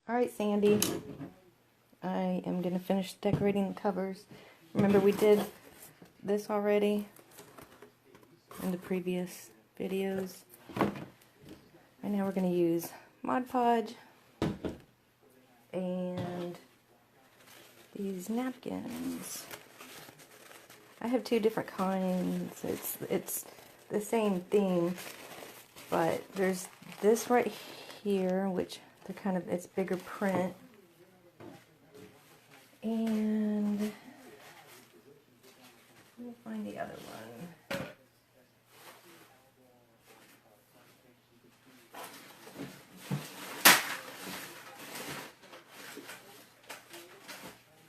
Alright, Sandy, I am going to finish decorating the covers. Remember, we did this already in the previous videos. And now we're going to use Mod Podge and these napkins. I have two different kinds. It's the same thing, but there's this right here, which they're kind of, it's bigger print. And let me find the other one.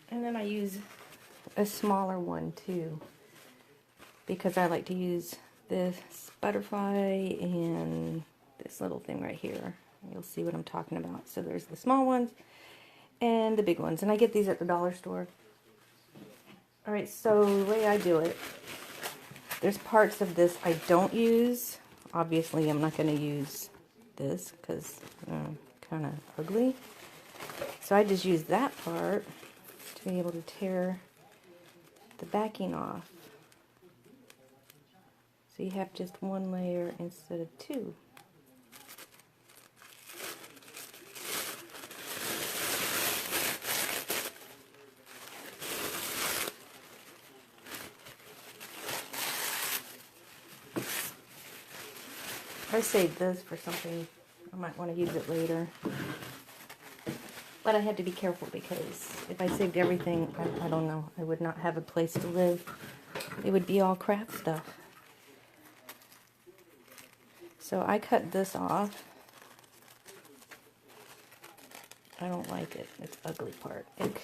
And then I use a smaller one too, because I like to use this butterfly and this little thing right here. You'll see what I'm talking about. So there's the small ones and the big ones, and I get these at the dollar store. Alright, so the way I do it, there's parts of this I don't use. Obviously I'm not going to use this because kind of ugly. So I just use that part to be able to tear the backing off. So you have just one layer instead of two. I saved this for something. I might want to use it later. But I had to be careful because if I saved everything, I don't know, I would not have a place to live. It would be all craft stuff. So I cut this off. I don't like it. It's the ugly part. Ick.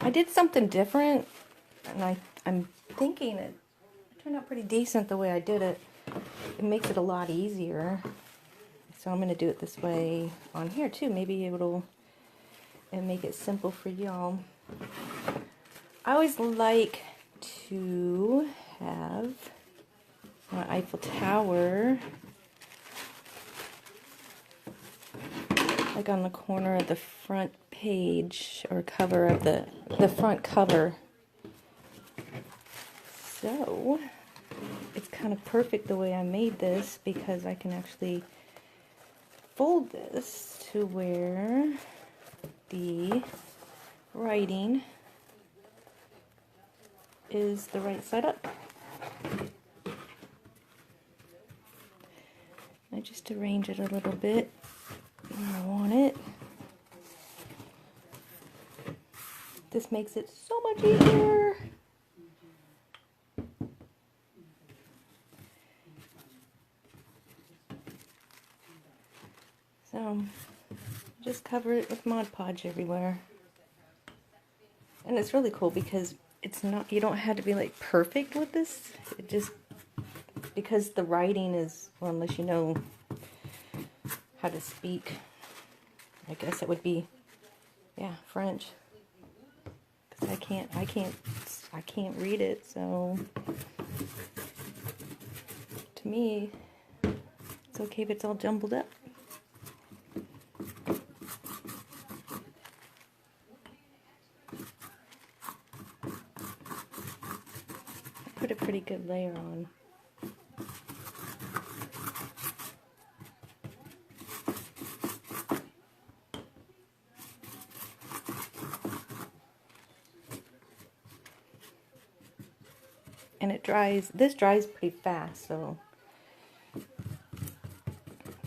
I did something different, and I'm thinking it turned out pretty decent the way I did it. It makes it a lot easier. So I'm going to do it this way on here too. Maybe it'll make it simple for y'all. I always like to have my Eiffel Tower like on the corner of the front page or cover of the front cover. So it's kind of perfect the way I made this because I can actually fold this to where the writing is the right side up. I just arrange it a little bit where I want it. This makes it so much easier. So just cover it with Mod Podge everywhere. And it's really cool because it's not, you don't have to be like perfect with this. It just, because the writing is, well, unless you know how to speak, I guess it would be, yeah, French. Because I can't read it, so to me, it's okay if it's all jumbled up. Put a pretty good layer on. And it dries, this dries pretty fast, so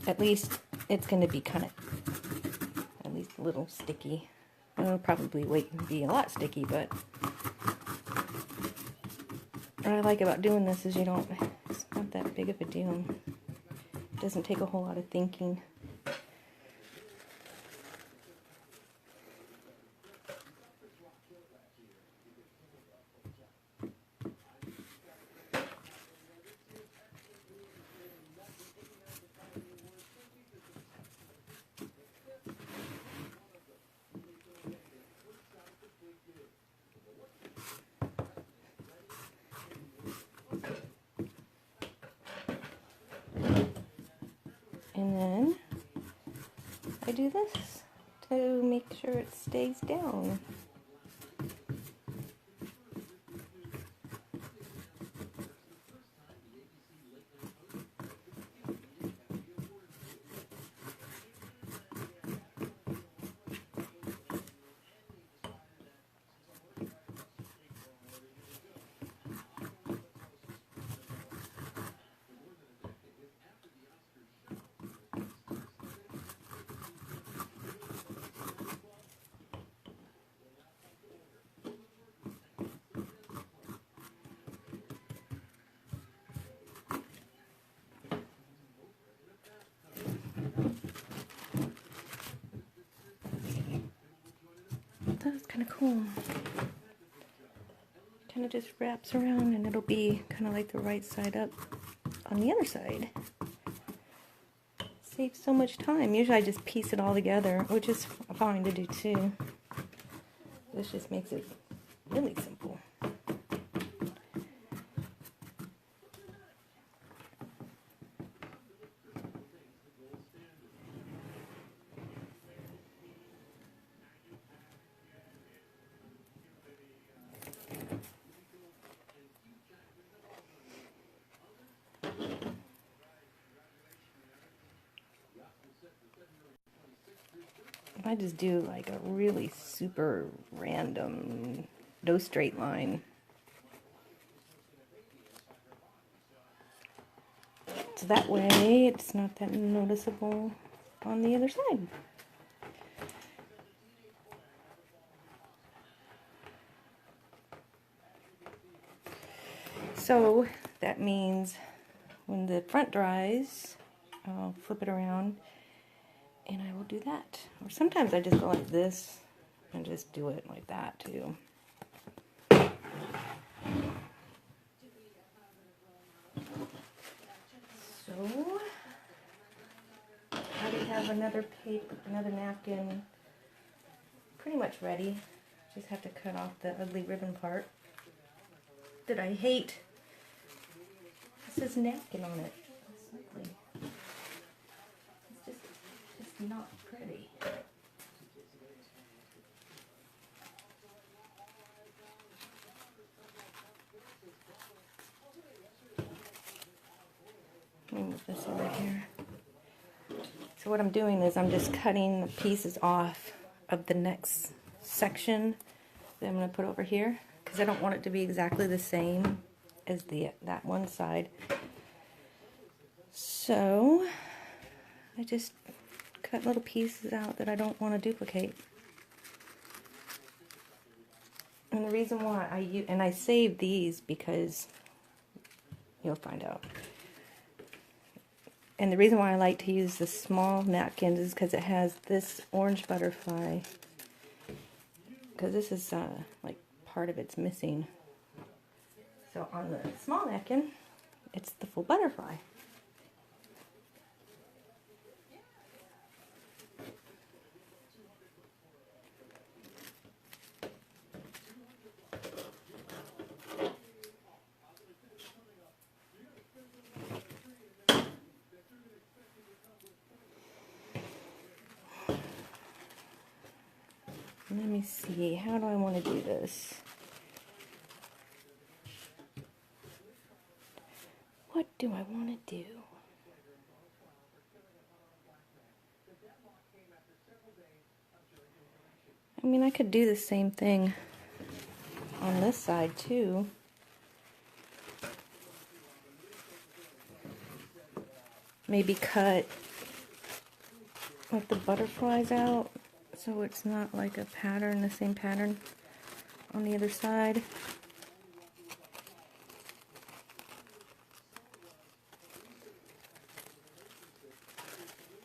at least it's going to be kind of, at least a little sticky. It'll probably be a lot sticky, but what I like about doing this is it's not that big of a deal. It doesn't take a whole lot of thinking. And then I do this to make sure it stays down. That was kind of cool. Kind of just wraps around and it'll be kind of like the right side up on the other side. Saves so much time. Usually I just piece it all together, which is fine to do too. This just makes it really simple. I just do like a really super random, no straight line. So that way it's not that noticeable on the other side. So that means when the front dries, I'll flip it around and I will do that. Or sometimes I just go like this and just do it like that too. So I already have another paper, another napkin pretty much ready. Just have to cut off the ugly ribbon part that I hate. It says napkin on it. It's ugly. It's just not pretty. Let me move this over here. So what I'm doing is I'm just cutting the pieces off of the next section that I'm going to put over here, because I don't want it to be exactly the same as that one side. So I just cut little pieces out that I don't want to duplicate. And the reason why I save these because you'll find out. And the reason why I like to use the small napkins is because it has this orange butterfly. Because this is like part of it's missing. So on the small napkin, it's the full butterfly. Let me see, how do I want to do this? What do I want to do? I mean, I could do the same thing on this side too. Maybe cut like the butterflies out so it's not like a pattern, the same pattern on the other side.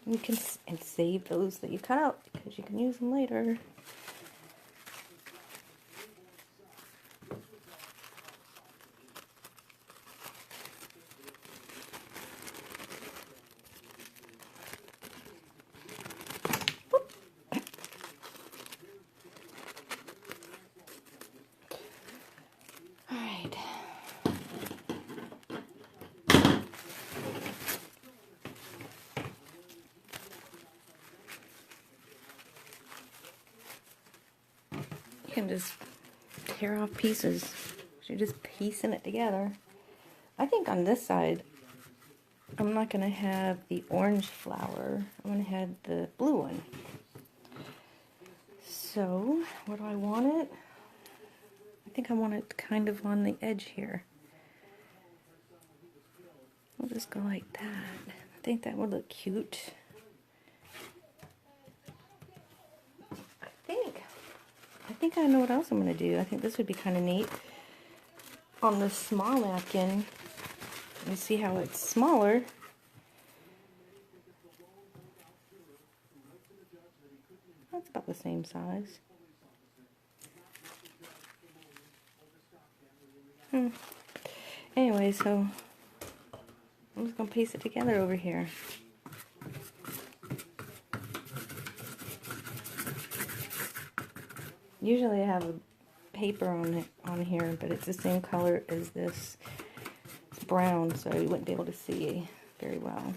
You can save those that you cut out because you can use them later. can just tear off pieces. You're just piecing it together. I think on this side, I'm not going to have the orange flower. I'm going to have the blue one. So, where do I want it? I think I want it kind of on the edge here. We'll just go like that. I think that would look cute. I think I know what else I'm going to do. I think this would be kind of neat. On the small napkin, you see how it's smaller. That's about the same size. Anyway, so I'm just going to piece it together over here. Usually I have a paper on here, but it's the same color as this. It's brown, so you wouldn't be able to see very well.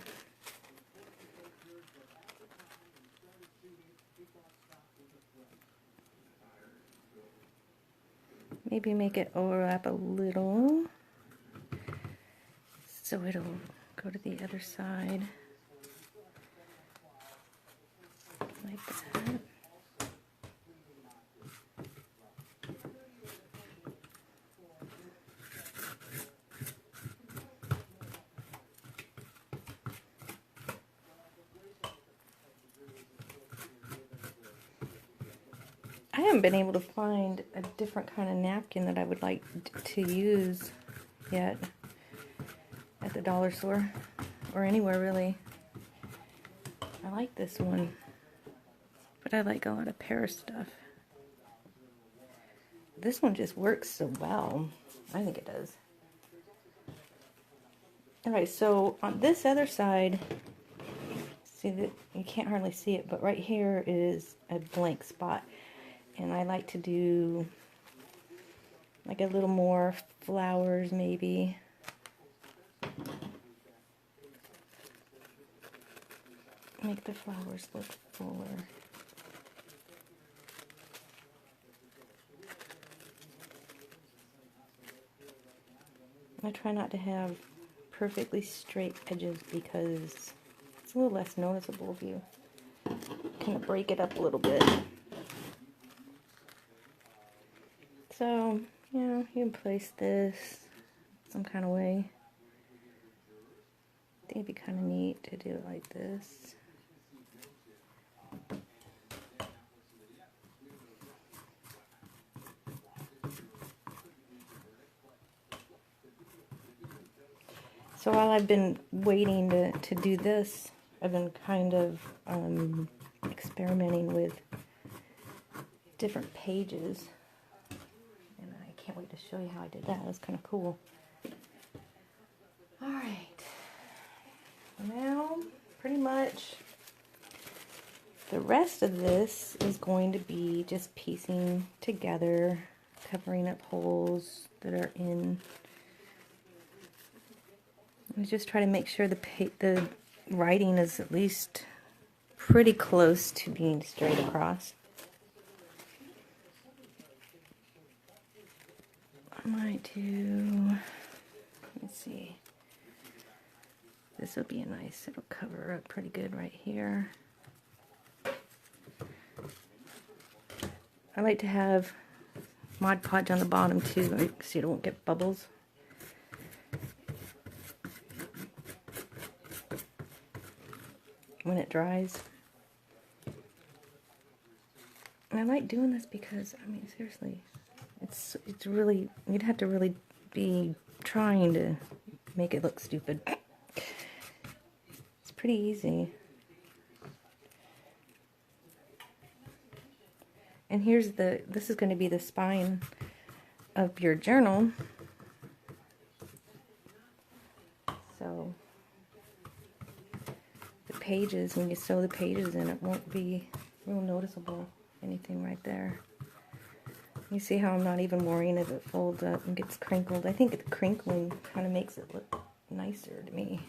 Maybe make it overlap a little, so it'll go to the other side, like that. I haven't been able to find a different kind of napkin that I would like to use yet at the dollar store or anywhere really. I like this one, but I like a lot of Paris stuff. This one just works so well. I think it does. Alright, so on this other side, see that you can't hardly see it, but right here is a blank spot. And I like to do like a little more flowers maybe. Make the flowers look fuller. I try not to have perfectly straight edges because it's a little less noticeable if you kind of break it up a little bit. So, you know, you can place this some kind of way. I think it'd be kind of neat to do it like this. So while I've been waiting to do this, I've been kind of experimenting with different pages. Can't wait to show you how I did that. That's kind of cool. Alright. Now, pretty much the rest of this is going to be just piecing together, covering up holes that are in. I just try to make sure the writing is at least pretty close to being straight across. I might do, let's see, this will be a nice, it'll cover up pretty good right here. I like to have Mod Podge on the bottom too, so you don't get bubbles. When it dries. And I like doing this because, I mean, seriously, it's really, you'd have to really be trying to make it look stupid. It's pretty easy. And here's this is going to be the spine of your journal. So the pages, when you sew the pages in, it won't be real noticeable, anything right there. You see how I'm not even worrying if it folds up and gets crinkled. I think the crinkling kind of makes it look nicer to me.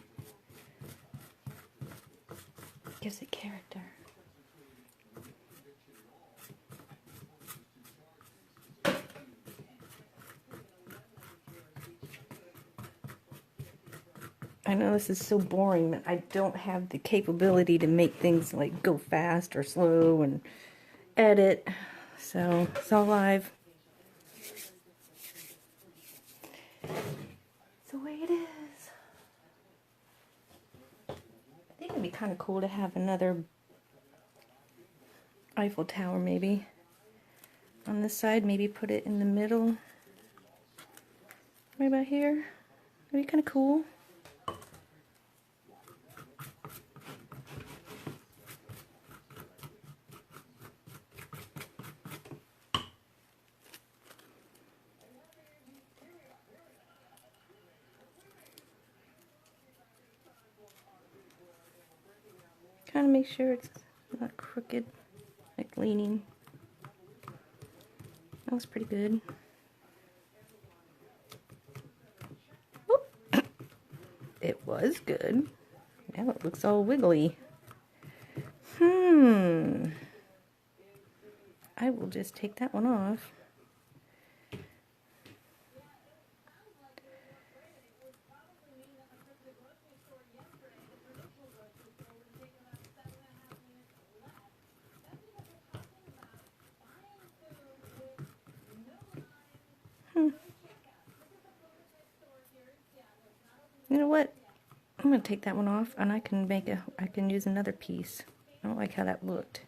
Gives it character. I know this is so boring, but I don't have the capability to make things like go fast or slow and edit. So it's all live. It's the way it is. I think it'd be kind of cool to have another Eiffel Tower maybe on this side. Maybe put it in the middle. Right about here. That'd be kind of cool. Kind of make sure it's not crooked, like leaning. That was pretty good. Whoop. It was good. Now it looks all wiggly. I will just take that one off. You know what? I'm gonna take that one off, and I can use another piece. I don't like how that looked.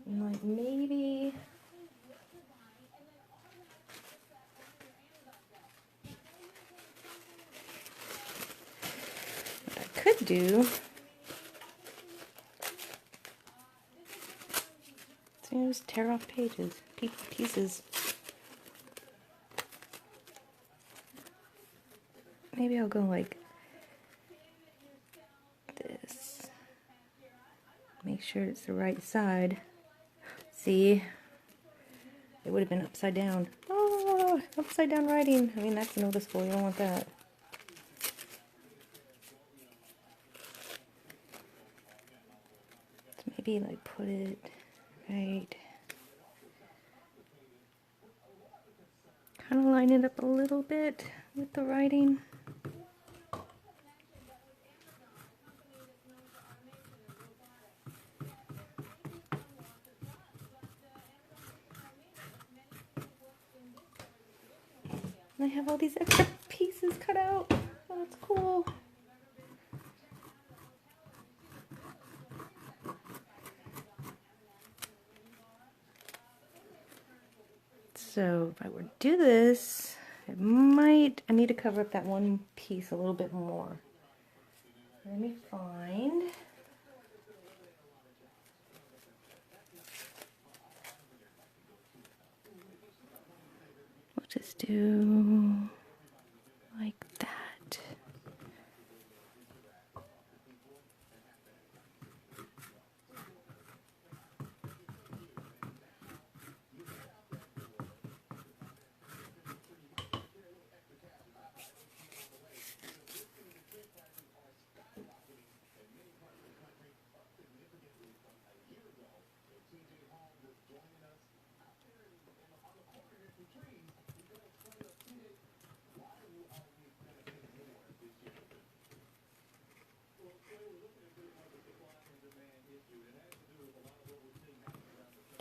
Like maybe what I could do. So just tear off pieces. Maybe I'll go like this. Make sure it's the right side. See? It would have been upside down. Oh, upside down writing. I mean, that's noticeable. You don't want that. So maybe like put it right. Kind of line it up a little bit with the writing. And I have all these extra pieces cut out. Oh, that's cool. So if I were to do this, I need to cover up that one piece a little bit more. Let me find. We'll just do like that.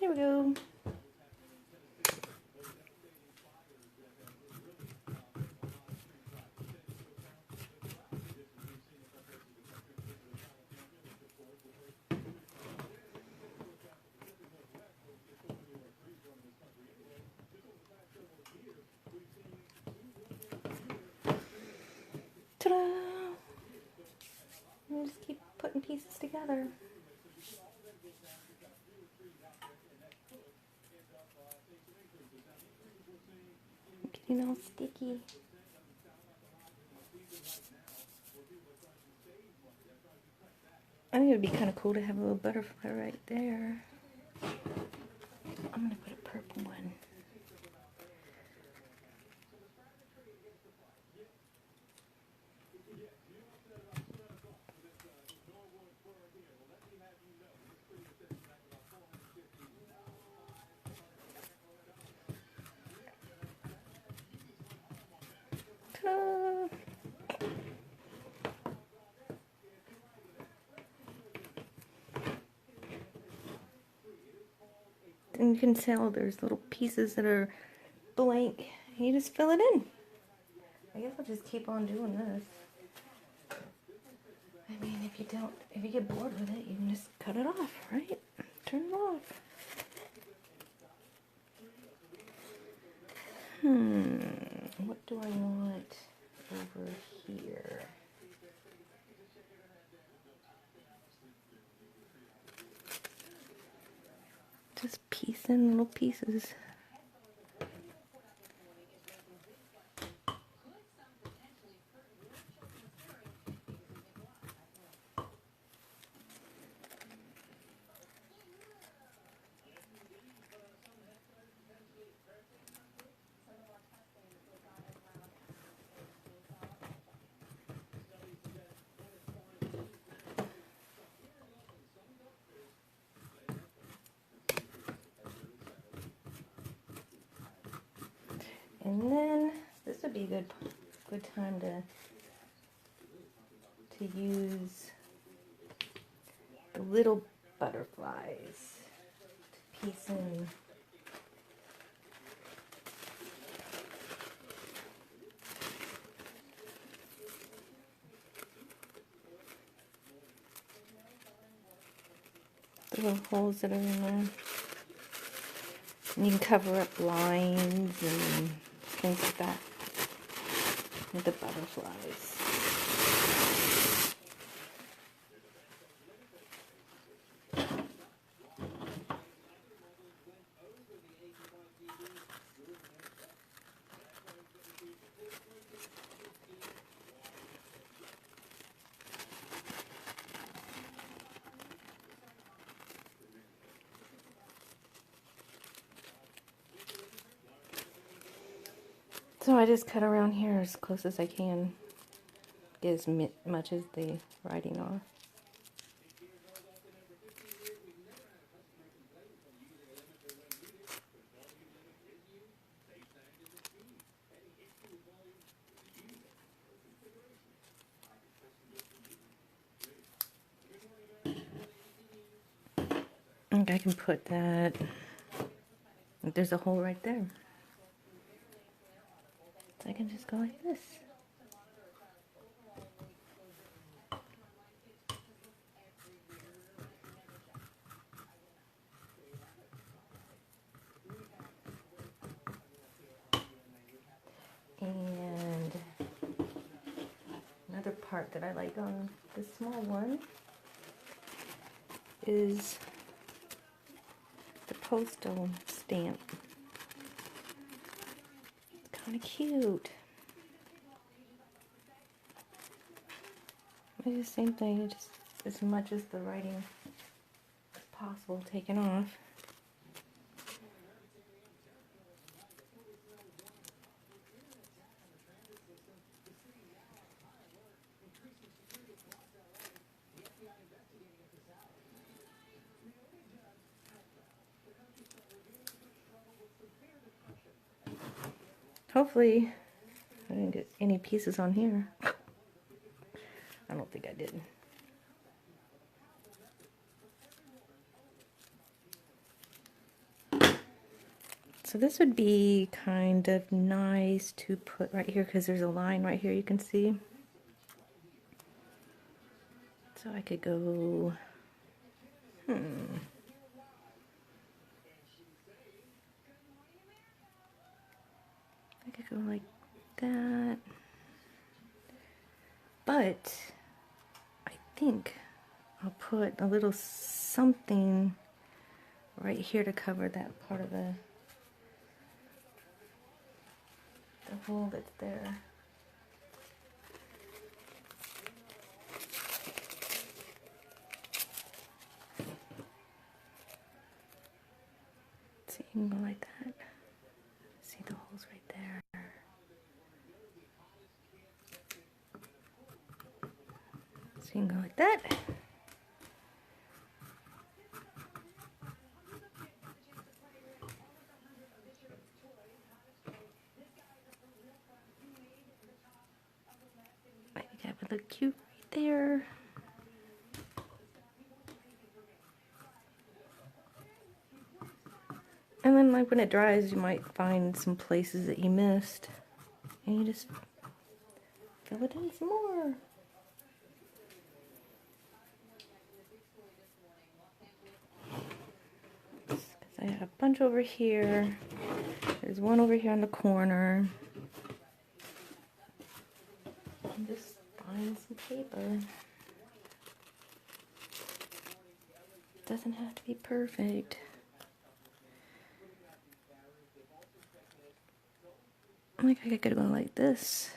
There we go. Ta-da! I'll just keep putting pieces together. Getting all sticky. I think it would be kind of cool to have a little butterfly right there. I'm going to put a purple one. And you can tell there's little pieces that are blank. You just fill it in. I guess I'll just keep on doing this. I mean, if you get bored with it, you can just cut it off, right? Turn it off. What do I want over here? Just piece in little pieces. And then this would be a good time to use the little butterflies to piece in. The little holes that are in there. And you can cover up lines and things like that with the butterflies. So I just cut around here as close as I can, get as much as the writing off. I think I can put that, there's a hole right there. So I can just go like this. And another part that I like on the small one is the postal stamp. It's kind of cute. It's the same thing, just as much as the writing as possible taken off. Hopefully, I didn't get any pieces on here. I don't think I did. So this would be kind of nice to put right here because there's a line right here you can see. So I could go, I could go like that. But I think I'll put a little something right here to cover that part of the hole that's there. So you can go like that. See the holes right there. So you can go like that. I think that would look cute right there. And then like when it dries, you might find some places that you missed. And you just fill it in some more. I have a bunch over here. There's one over here in the corner. Just find some paper. Doesn't have to be perfect. Like I could go like this.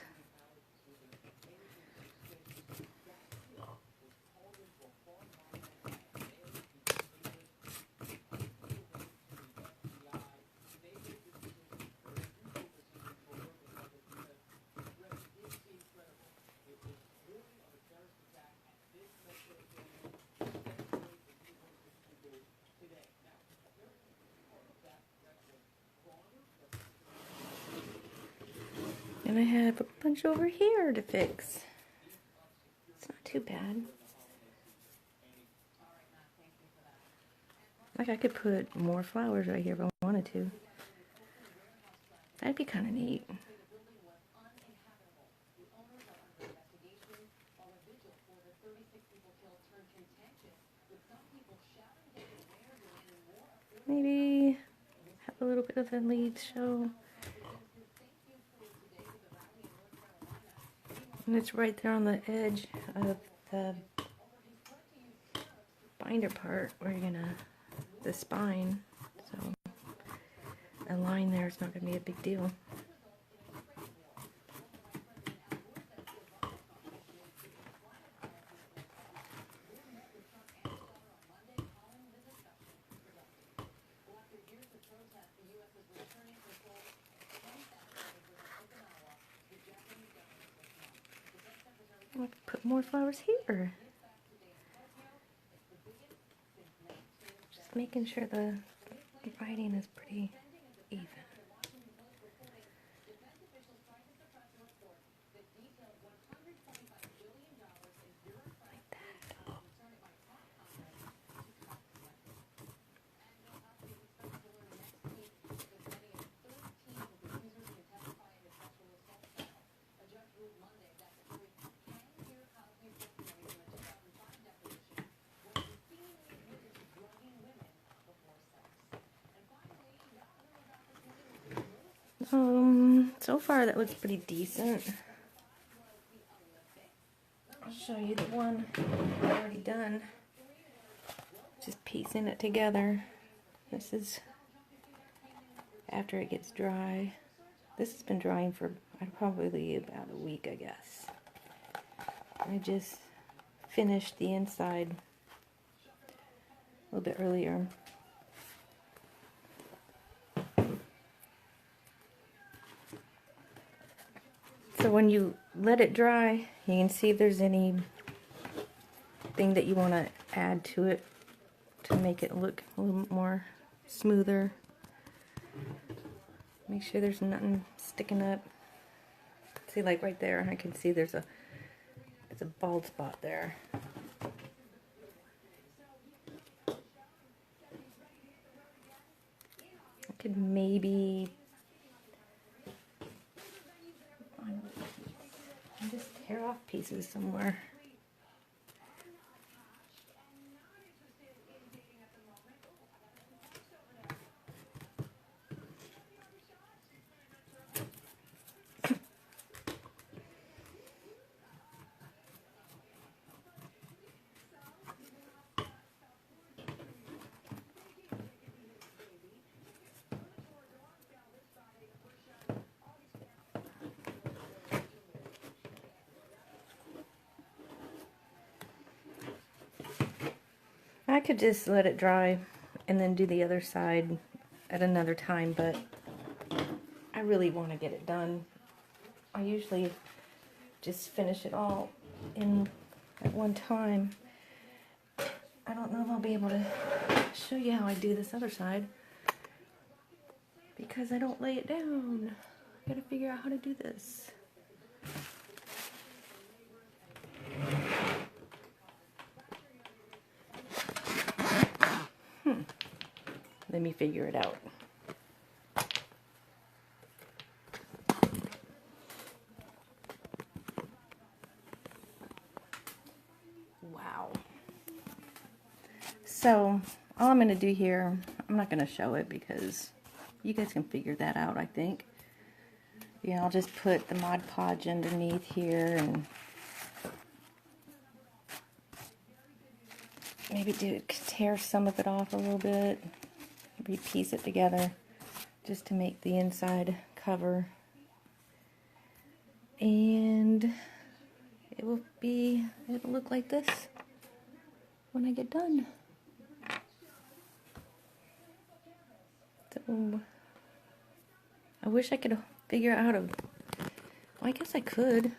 And I have a bunch over here to fix. It's not too bad. Like I could put more flowers right here if I wanted to. That'd be kind of neat. Maybe have a little bit of the leaves show. And it's right there on the edge of the binder part where you're gonna, the spine. So a line there is not gonna be a big deal. I could put more flowers here. Just making sure the writing is pretty even. Like that. So far that looks pretty decent. I'll show you the one I've already done. Just piecing it together. This is after it gets dry. This has been drying for probably about a week, I guess. I just finished the inside a little bit earlier. So when you let it dry, you can see if there's anything that you want to add to it to make it look a little more smoother. Make sure there's nothing sticking up. See, like right there, I can see there's a bald spot there. I could maybe just tear off pieces somewhere. I could just let it dry and then do the other side at another time, but I really want to get it done. I usually just finish it all in at one time. I don't know if I'll be able to show you how I do this other side because I don't lay it down. I gotta figure out how to do this. Let me figure it out. So all I'm going to do here, I'm not going to show it because you guys can figure that out, I think. Yeah, I'll just put the Mod Podge underneath here and maybe tear some of it off a little bit, repiece it together just to make the inside cover. And it'll look like this when I get done. So I wish I could figure out how to, well, I guess I could.